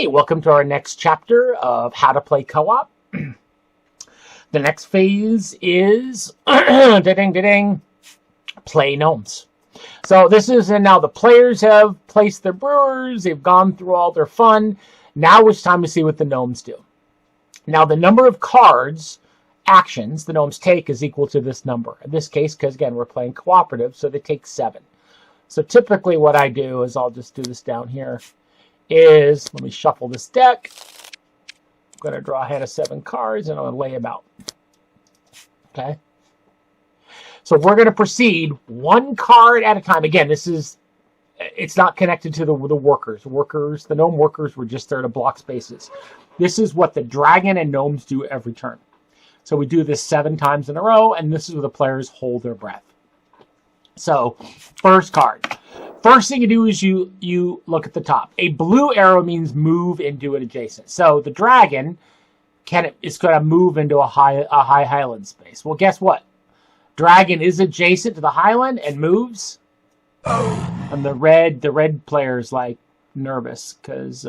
Hey, welcome to our next chapter of how to play co-op. The next phase is play gnomes. So this is, and now the players have placed their brewers, they've gone through all their fun. Now it's time to see what the gnomes do. Now the number of cards, actions, the gnomes take is equal to this number. In this case, because again, we're playing cooperative, so they take 7. So typically what I do is I'll just do this down here. Let me shuffle this deck. I'm going to draw a hand of 7 cards and I'm going to lay them out. Okay. So we're going to proceed 1 card at a time. Again, it's not connected to the workers. The gnome workers were just there to block spaces. This is what the dragon and gnomes do every turn. So we do this 7 times in a row, and this is where the players hold their breath. So, first card. First thing you do is you look at the top. A blue arrow means move into an adjacent. So the dragon is going to move into a high highland space. Well, guess what? Dragon is adjacent to the highland and moves. And the red player's like nervous because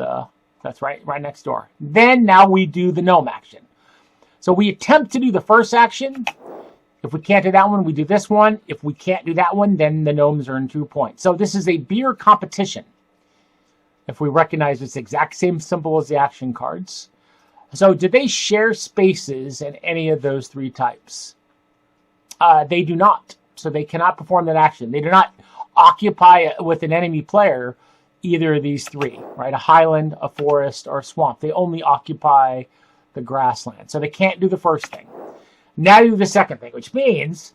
that's right next door. Then now we do the gnome action. So we attempt to do the first action. If we can't do that one, we do this one. If we can't do that one, then the gnomes earn 2 points. So this is a beer competition. If we recognize it's the exact same symbol as the action cards. So do they share spaces in any of those 3 types? They do not. So they cannot perform that action. They do not occupy with an enemy player either of these 3, right? A highland, a forest, or a swamp. They only occupy the grassland. So they can't do the first thing. Now do the second thing, which means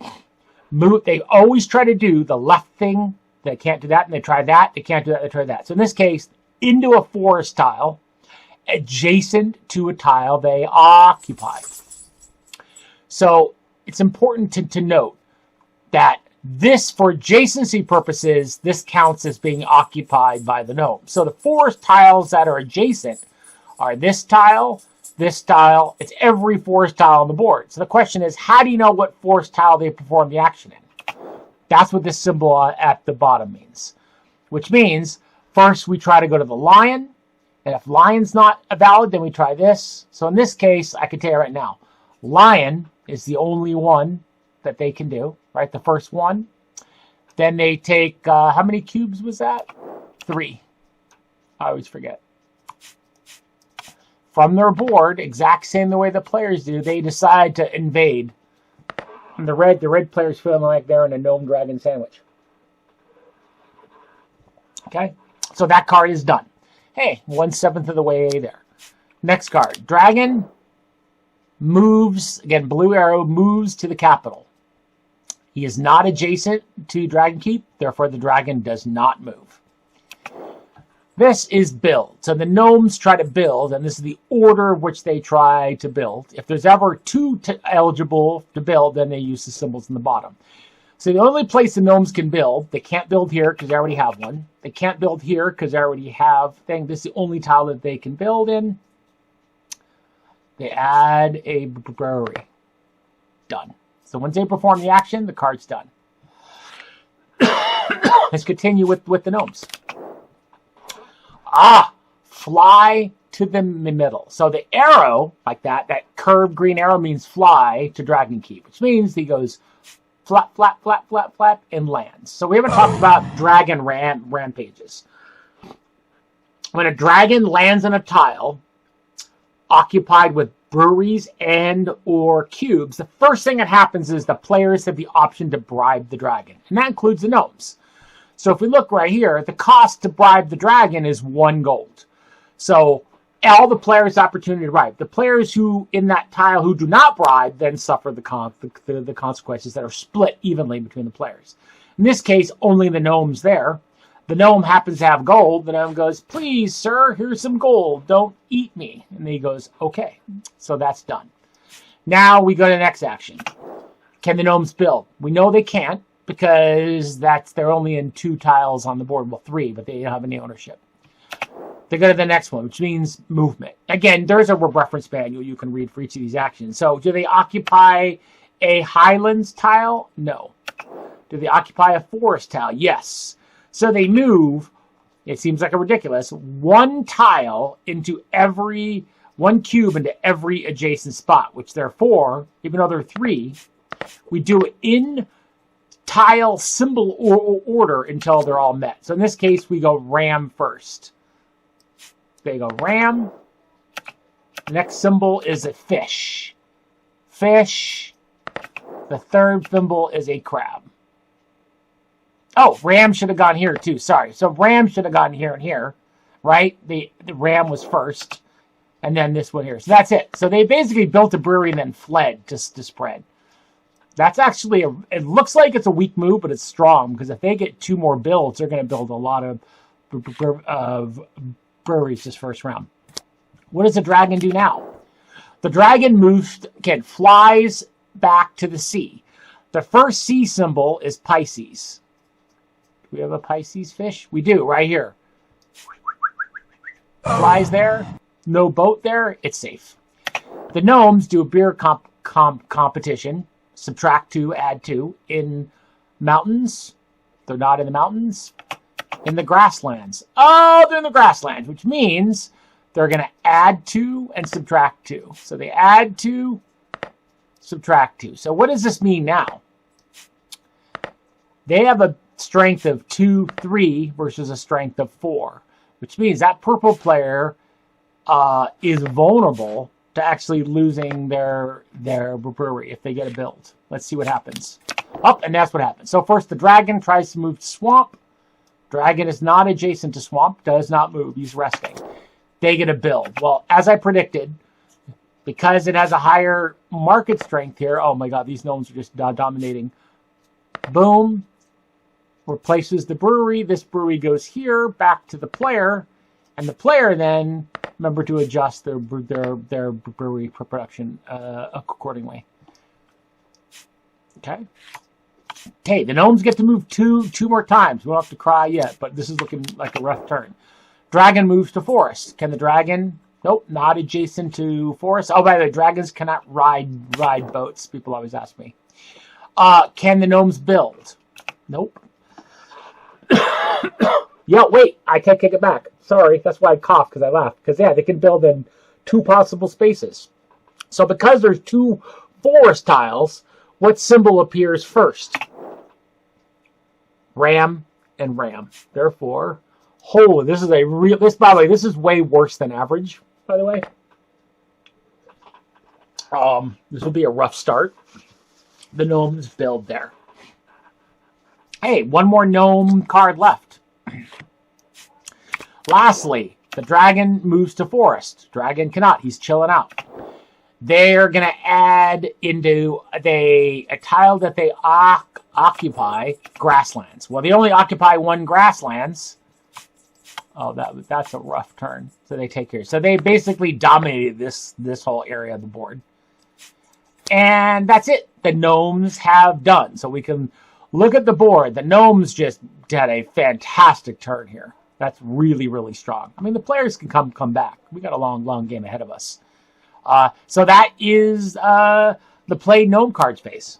they always try to do the left thing. They can't do that, and they try that. They can't do that, they try that. So in this case, into a forest tile, adjacent to a tile they occupy. So it's important to note that this, for adjacency purposes, this counts as being occupied by the gnome. So the forest tiles that are adjacent are this tile, it's every forest tile on the board. So the question is, how do you know what forest tile they perform the action in? That's what this symbol at the bottom means. Which means, first we try to go to the lion, and if lion's not valid, then we try this. So in this case, I can tell you right now, lion is the only one that they can do, right? The first one. Then they take, how many cubes was that? 3. I always forget. From their board, exact same the way the players do, they decide to invade. And the red players feeling like they're in a gnome dragon sandwich. Okay, so that card is done. Hey, 1/7 of the way there. Next card, dragon moves, again, blue arrow, moves to the capital. He is not adjacent to Dragon Keep, therefore the dragon does not move. This is build. So the gnomes try to build, and this is the order of which they try to build. If there's ever 2 eligible to build, then they use the symbols in the bottom. So the only place the gnomes can build, they can't build here because they already have one. They can't build here because they already have thing. This is the only tile that they can build in. They add a brewery. Done. So once they perform the action, the card's done. Let's continue with the gnomes. Fly to the middle. So the arrow, like that curved green arrow means fly to Dragon Keep, which means he goes flap, flap, flap, flap, flap, and lands. So we haven't talked about dragon rampages. When a dragon lands on a tile occupied with breweries and or cubes, the first thing that happens is the players have the option to bribe the dragon, and that includes the gnomes. So if we look right here, the cost to bribe the dragon is 1 gold. So all the players' opportunity to bribe. The players who in that tile who do not bribe then suffer the consequences that are split evenly between the players. In this case, only the gnome's there. The gnome happens to have gold. The gnome goes, "Please, sir, here's some gold. Don't eat me." And then he goes, "Okay." So that's done. Now we go to the next action. Can the gnomes build? We know they can't, because they're only in 2 tiles on the board. Well, 3, but they don't have any ownership. They go to the next one, which means movement. Again, there's a reference manual you can read for each of these actions. So do they occupy a highlands tile? No. Do they occupy a forest tile? Yes. So they move It seems like a ridiculous. One tile into every, one cube into every adjacent spot, which there are 4, even though there are 3. We do it in tile symbol order until they're all met. So in this case, we go ram first. There you go, ram. The next symbol is a fish. Fish. The third symbol is a crab. Oh, ram should have gone here too. Sorry. So ram should have gone here and here, right? The ram was first, and then this one here. So that's it. So they basically built a brewery and then fled to spread. That's actually it looks like it's a weak move, but it's strong because if they get 2 more builds, they're going to build a lot of breweries this first round. What does the dragon do now? The dragon moves, again, flies back to the sea. The first sea symbol is Pisces. Do we have a Pisces fish? We do, right here. Flies there. No boat there. It's safe. The gnomes do a beer competition. Subtract 2, add 2. In mountains. They're not in the mountains. In the grasslands. Oh, they're in the grasslands, which means they're going to add 2 and subtract 2. So they add 2, subtract 2. So what does this mean now? They have a strength of 2, 3 versus a strength of 4, which means that purple player is vulnerable to actually losing their brewery if they get a build. Let's see what happens. Oh, and that's what happens. So first the dragon tries to move to swamp. Dragon is not adjacent to swamp, does not move. He's resting. They get a build. Well, as I predicted, because it has a higher market strength here, oh my god, these gnomes are just dominating. Boom. Replaces the brewery. This brewery goes here, back to the player, and the player then, remember to adjust their brewery production accordingly. Okay. Okay, the gnomes get to move two more times. We don't have to cry yet, but this is looking like a rough turn. Dragon moves to forest. Can the dragon? Nope, not adjacent to forest. Oh, by the way, dragons cannot ride boats. People always ask me. Can the gnomes build? Nope. Yeah, wait, I can't kick it back. Sorry, that's why I coughed, because I laughed. Because, yeah, they can build in 2 possible spaces. So because there's 2 forest tiles, what symbol appears first? Ram and ram. Therefore, holy, this is a real, this, by the way, this is way worse than average, by the way. This will be a rough start. The gnomes build there. Hey, 1 more gnome card left. Lastly, the dragon moves to forest. Dragon cannot. He's chilling out. They're going to add into a tile that they occupy grasslands. Well, they only occupy 1 grasslands. Oh, that's a rough turn. So they take here. So they basically dominated this whole area of the board. And that's it. The gnomes have done. So we can look at the board. The gnomes just had a fantastic turn here. That's really, really strong. I mean, the players can come back. We got a long game ahead of us. So that is the play gnome cards phase.